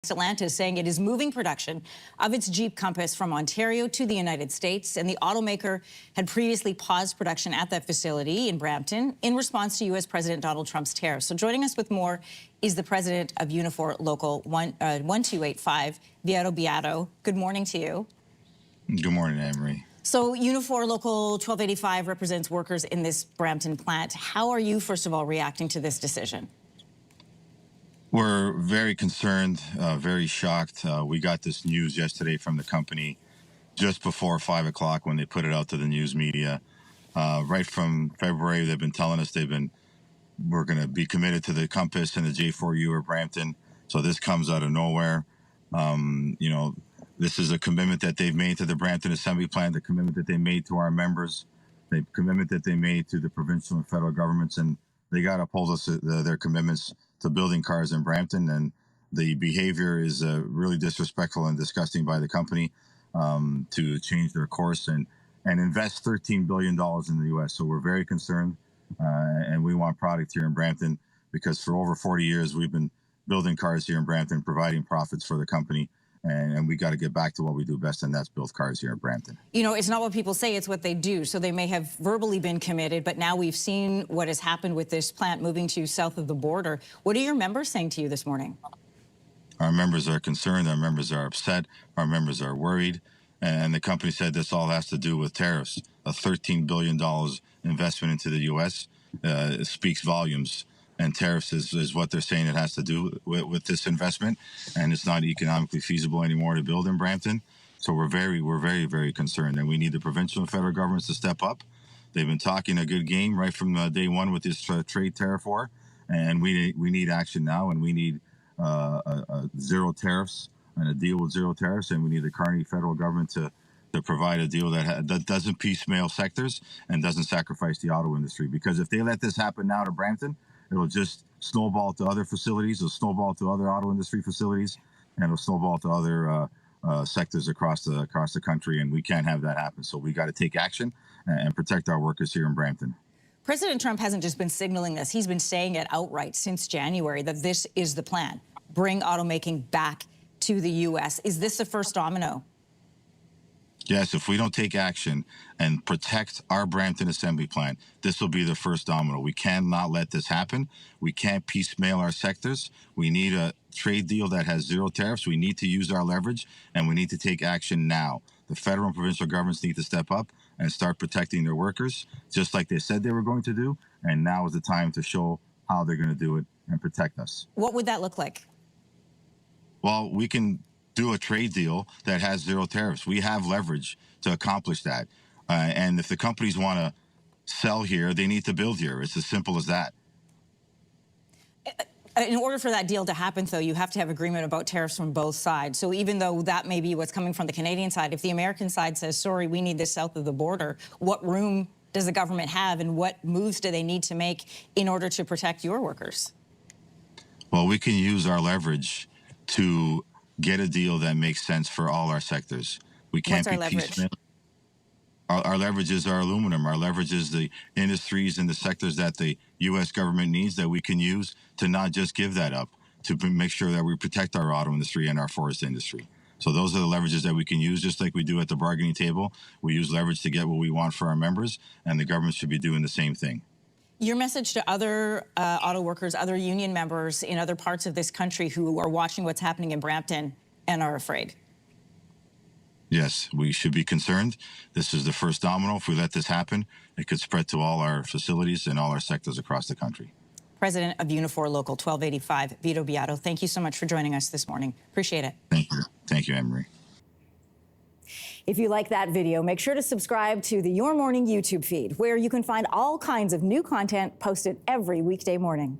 Stellantis saying it is moving production of its Jeep Compass from Ontario to the United States, and the automaker had previously paused production at that facility in Brampton in response to U.S. President Donald Trump's tariffs. So joining us with more is the president of Unifor Local 1285, Vieto Beato. Good morning to you. Good morning, Anne-Marie. So Unifor Local 1285 represents workers in this Brampton plant. How are you, first of all, reacting to this decision? We're very concerned, very shocked. We got this news yesterday from the company just before 5 o'clock when they put it out to the news media. Right from February, they've been telling us we're going to be committed to the Compass and the J4U or Brampton. So this comes out of nowhere. This is a commitment that they've made to the Brampton Assembly Plant, the commitment that they made to our members, the commitment that they made to the provincial and federal governments, and they got to uphold their commitments to building cars in Brampton. And the behavior is really disrespectful and disgusting by the company to change their course and invest $13 billion in the U.S. So we're very concerned, and we want product here in Brampton because for over 40 years we've been building cars here in Brampton, providing profits for the company. And we got to get back to what we do best, and that's build cars here in Brampton. You know, it's not what people say, it's what they do. So they may have verbally been committed, but now we've seen what has happened with this plant moving to south of the border. What are your members saying to you this morning? Our members are concerned. Our members are upset. Our members are worried. And the company said this all has to do with tariffs. A $13 billion investment into the U.S. Speaks volumes. And tariffs is what they're saying it has to do with this investment, and it's not economically feasible anymore to build in Brampton. So we're very, very concerned, and we need the provincial and federal governments to step up. They've been talking a good game right from day one with this trade tariff war, and we need action now, and we need zero tariffs and a deal with zero tariffs, and we need the Carney federal government to provide a deal that doesn't piecemeal sectors and doesn't sacrifice the auto industry. Because if they let this happen now to Brampton, it'll just snowball to other facilities, it'll snowball to other auto industry facilities, and it'll snowball to other sectors across the country, and we can't have that happen. So we got to take action and protect our workers here in Brampton. President Trump hasn't just been signaling this, he's been saying it outright since January that this is the plan. Bring automaking back to the U.S. Is this the first domino? Yes, if we don't take action and protect our Brampton assembly plant, this will be the first domino. We cannot let this happen. We can't piecemeal our sectors. We need a trade deal that has zero tariffs. We need to use our leverage, and we need to take action now. The federal and provincial governments need to step up and start protecting their workers, just like they said they were going to do. And now is the time to show how they're going to do it and protect us. What would that look like? Well, we can do a trade deal that has zero tariffs. We have leverage to accomplish that. And if the companies want to sell here, they need to build here. It's as simple as that. In order for that deal to happen, though, you have to have agreement about tariffs from both sides. So even though that may be what's coming from the Canadian side, if the American side says, sorry, we need this south of the border, what room does the government have and what moves do they need to make in order to protect your workers? Well, we can use our leverage to get a deal that makes sense for all our sectors. We can't What's be our leverage? piecemeal. Our leverage is our aluminum. Our leverage is the industries and the sectors that the U.S. government needs that we can use to not just give that up, to make sure that we protect our auto industry and our forest industry. So those are the leverages that we can use, just like we do at the bargaining table. We use leverage to get what we want for our members, and the government should be doing the same thing. Your message to other auto workers, other union members in other parts of this country who are watching what's happening in Brampton and are afraid? Yes, we should be concerned. This is the first domino. If we let this happen, it could spread to all our facilities and all our sectors across the country. President of Unifor Local 1285, Vieto Beato, thank you so much for joining us this morning. Appreciate it. Thank you. Thank you, Anne-Marie. If you like that video, make sure to subscribe to the Your Morning YouTube feed, where you can find all kinds of new content posted every weekday morning.